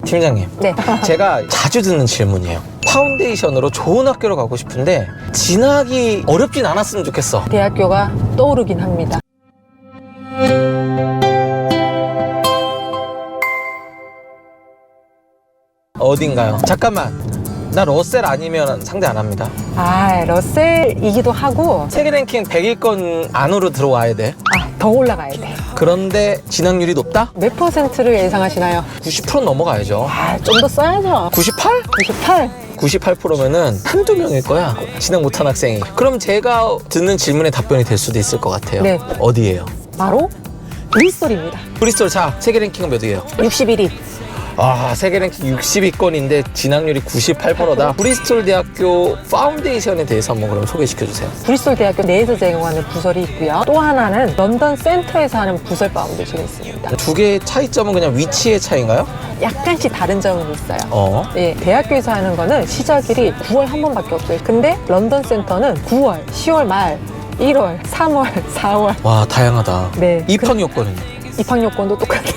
팀장님. 네. 제가 자주 듣는 질문이에요. 파운데이션으로 좋은 학교로 가고 싶은데 진학이 어렵진 않았으면 좋겠어. 대학교가 떠오르긴 합니다. 어딘가요? 잠깐만. 나 러셀 아니면 상대 안 합니다. 아, 러셀이기도 하고, 세계 랭킹 100위권 안으로 들어와야 돼. 더 올라가야 돼. 그런데 진학률이 높다? 몇 퍼센트를 예상하시나요? 90% 넘어가야죠. 좀 더 써야죠. 98? 98? 98%면은 한두 명일 거야. 진학 못한 학생이. 그럼 제가 듣는 질문에 답변이 될 수도 있을 것 같아요. 네. 어디예요? 바로 브리스톨입니다. 브리스톨. 자, 세계 랭킹은 몇 위예요? 61위. 아, 세계 랭킹 60위권인데 진학률이 98%다. 브리스톨 대학교 파운데이션에 대해서 한번 그럼 소개시켜 주세요. 브리스톨 대학교 내에서 제공하는 부설이 있고요. 또 하나는 런던 센터에서 하는 부설 파운데이션이 있습니다. 두 개의 차이점은 그냥 위치의 차이인가요? 약간씩 다른 점은 있어요. 어. 대학교에서 하는 거는 시작일이 9월 한 번밖에 없어요. 근데 런던 센터는 9월, 10월 말, 1월, 3월, 4월. 와, 다양하다. 네. 입학 요건은? 입학 요건도 똑같아요.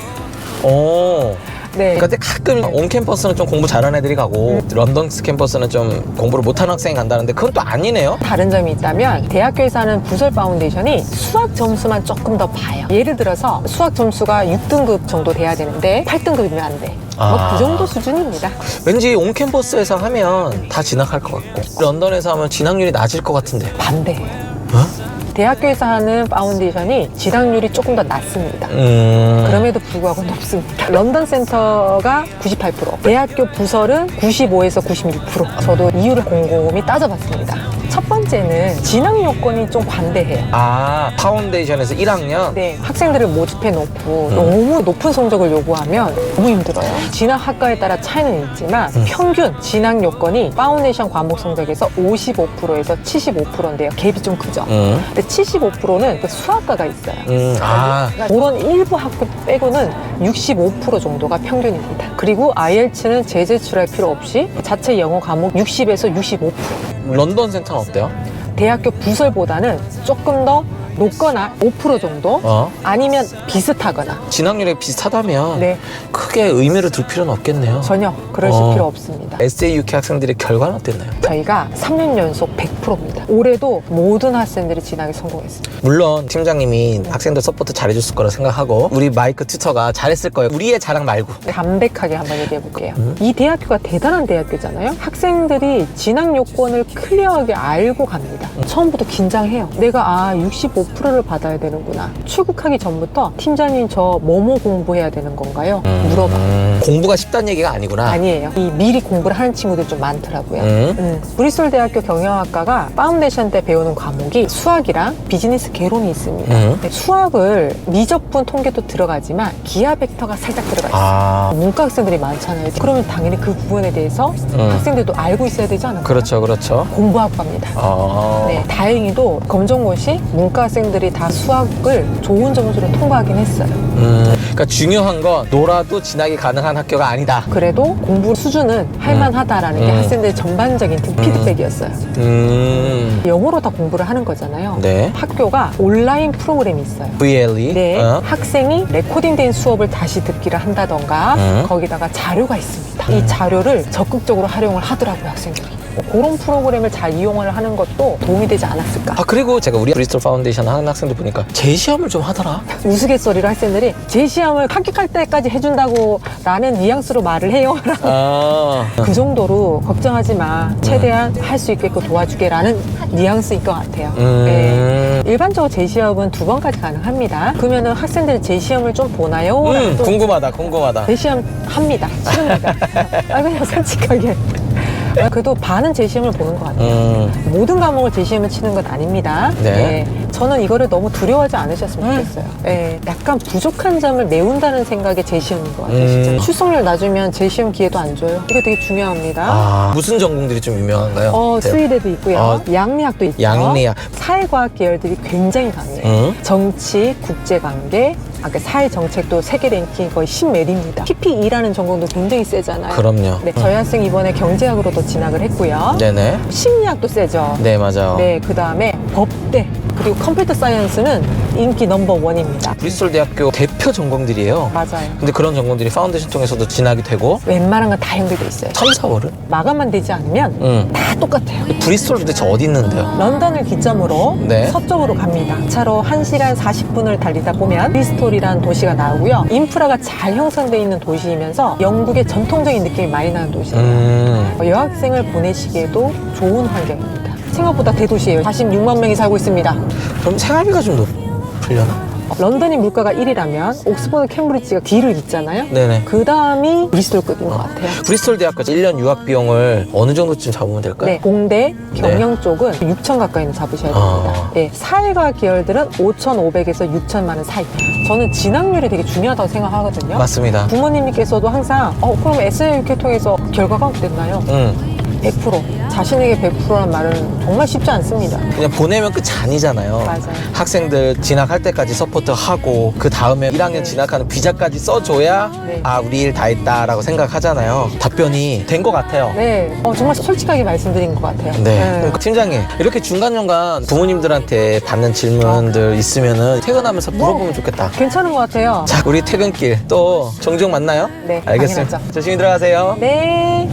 어. 네. 근데 가끔 온 캠퍼스는 좀 공부 잘하는 애들이 가고 런던 캠퍼스는 좀 공부를 못하는 학생이 간다는데 그건 또 아니네요. 다른 점이 있다면 대학교에서 하는 부설 파운데이션이 수학 점수만 조금 더 봐요. 예를 들어서 수학 점수가 6등급 정도 돼야 되는데 8등급이면 안 돼. 뭐 그 정도 수준입니다. 왠지 온 캠퍼스에서 하면 다 진학할 것 같고 런던에서 하면 진학률이 낮을 것 같은데. 반대예요. 어? 대학교에서 하는 파운데이션이 진학률이 조금 더 낮습니다. 그럼에도 불구하고 높습니다. 런던 센터가 98%, 대학교 부설은 95에서 96%. 저도 이유를 곰곰이 따져봤습니다. 첫 번째는 진학 요건이 좀 관대해요. 아, 파운데이션에서 1학년? 네, 학생들을 모집해 놓고 너무 높은 성적을 요구하면 너무 힘들어요. 진학 학과에 따라 차이는 있지만 평균 진학 요건이 파운데이션 과목 성적에서 55%에서 75%인데요. 갭이 좀 크죠. 근데 75%는 그 수학과가 있어요. 그러니까 그런 일부 학교 빼고는 65% 정도가 평균입니다. 그리고 IELTS는 재제출할 필요 없이 자체 영어 과목 60에서 65%. 런던 센터는 어때요? 대학교 부설보다는 조금 더 높거나 5% 정도 아니면 비슷하거나 진학률이 비슷하다면 네. 크게 의미를 둘 필요는 없겠네요. 전혀 그러실 필요 없습니다. SAUK 학생들의 결과는 어땠나요? 저희가 3년 연속 100%입니다. 올해도 모든 학생들이 진학에 성공했습니다. 물론 팀장님이 학생들 서포트 잘해줬을 거라 생각하고 우리 마이크 튜터가 잘했을 거예요. 우리의 자랑 말고. 담백하게 한번 얘기해 볼게요. 이 대학교가 대단한 대학교잖아요. 학생들이 진학 요건을 클리어하게 알고 갑니다. 처음부터 긴장해요. 내가 65%를 받아야 되는구나. 출국하기 전부터 팀장님 저 뭐뭐 공부해야 되는 건가요? 물어봐. 공부가 쉽다는 얘기가 아니구나. 아니에요. 미리 공부를 하는 친구들 좀 많더라고요. 브리스톨 대학교 경영학과가 파운데이션 때 배우는 과목이 수학이랑 비즈니스 개론이 있습니다. 근데 수학을 미적분 통계도 들어가지만 기하 벡터가 살짝 들어가 있어요. 문과 학생들이 많잖아요. 그러면 당연히 그 부분에 대해서 학생들도 알고 있어야 되지 않을까요? 그렇죠, 그렇죠. 공부학과입니다. 네, 다행히도 검정고시 문과 학생들이 다 수학을 좋은 점수로 통과하긴 했어요. 그러니까 중요한 건 놀아도 진학이 가능한 학교가 아니다. 그래도 공부 수준은 할만하다라는 게 학생들의 전반적인 피드백이었어요. 영어로 다 공부를 하는 거잖아요. 네. 학교가 온라인 프로그램이 있어요. VLE? 네, 학생이 레코딩된 수업을 다시 듣기를 한다던가 거기다가 자료가 있습니다. 이 자료를 적극적으로 활용을 하더라고요, 학생들이. 그런 프로그램을 잘 이용을 하는 것도 도움이 되지 않았을까. 그리고 제가 우리 브리스톨 파운데이션 하는 학생들 보니까 재시험을 좀 하더라. 우스갯소리로 학생들이 재시험을 합격할 때까지 해준다고 라는 뉘앙스로 말을 해요. 그 정도로 걱정하지 마. 최대한 할 수 있게끔 도와주게 라는 뉘앙스인 것 같아요. 네. 일반적으로 재시험은 2번까지 가능합니다. 그러면은 학생들 재시험을 좀 보나요? 궁금하다. 재시험 합니다. 치릅니다. 그냥 솔직하게. 그래도 반은 재시험을 보는 것 같아요. 모든 과목을 재시험을 치는 건 아닙니다. 네. 저는 이거를 너무 두려워하지 않으셨으면 좋겠어요. 약간 부족한 점을 메운다는 생각의 재시험인 것 같아요. 진짜. 출석률 낮으면 재시험 기회도 안 줘요. 이게 되게 중요합니다. 무슨 전공들이 좀 유명한가요? 수의대도 있고요. 양리학도 있고요. 양리학. 사회과학 계열들이 굉장히 강해요. 정치, 국제관계, 사회 정책도 세계 랭킹 거의 10몇입니다. PPE라는 전공도 굉장히 세잖아요. 그럼요. 네, 저희 학생 이번에 경제학으로도 진학을 했고요. 네네. 심리학도 세죠. 네, 맞아요. 네, 그 다음에 법대, 그리고 컴퓨터 사이언스는 인기 넘버1입니다. 브리스톨 대학교 대표 전공들이에요. 맞아요. 근데 그런 전공들이 파운데이션 통해서도 진학이 되고 웬만한 건 다 연결돼 있어요. 3, 4월은? 마감만 되지 않으면 다 똑같아요. 브리스톨 도대체 어디 있는데요? 런던을 기점으로 네. 서쪽으로 갑니다. 차로 1시간 40분을 달리다 보면 브리스톨이라는 도시가 나오고요. 인프라가 잘 형성되어 있는 도시이면서 영국의 전통적인 느낌이 많이 나는 도시예요. 여학생을 보내시기에도 좋은 환경입니다. 생각보다 대도시예요. 46만 명이 살고 있습니다. 그럼 생활비가 좀 높으려나? 런던이 물가가 1이라면 옥스퍼드 캠브리지가 D를 잇잖아요. 네네. 그 다음이 브리스톨급인 것 같아요. 브리스톨 대학교 1년 유학 비용을 어느 정도쯤 잡으면 될까요? 네, 공대, 경영 쪽은 6천 가까이는 잡으셔야 됩니다. 네, 사회과 계열들은 5,500에서 6천만 원 사이. 저는 진학률이 되게 중요하다고 생각하거든요. 맞습니다. 부모님께서도 항상 그럼 SIUK 통해서 결과가 어땠나요? 100%. 자신에게 100%란 말은 정말 쉽지 않습니다. 그냥 보내면 끝이 아니잖아요. 맞아요. 학생들 진학할 때까지 서포트하고 그 다음에 1학년 네. 진학하는 비자까지 써줘야 네. 아 우리 일 다 했다라고 생각하잖아요. 답변이 된 것 같아요. 네, 정말 솔직하게 말씀드린 것 같아요. 네. 팀장님, 이렇게 중간중간 부모님들한테 받는 질문들 있으면은 퇴근하면서 물어보면 좋겠다. 괜찮은 것 같아요. 자, 우리 퇴근길 또 종종 만나요? 네, 알겠습니다. 당연하죠. 조심히 들어가세요. 네.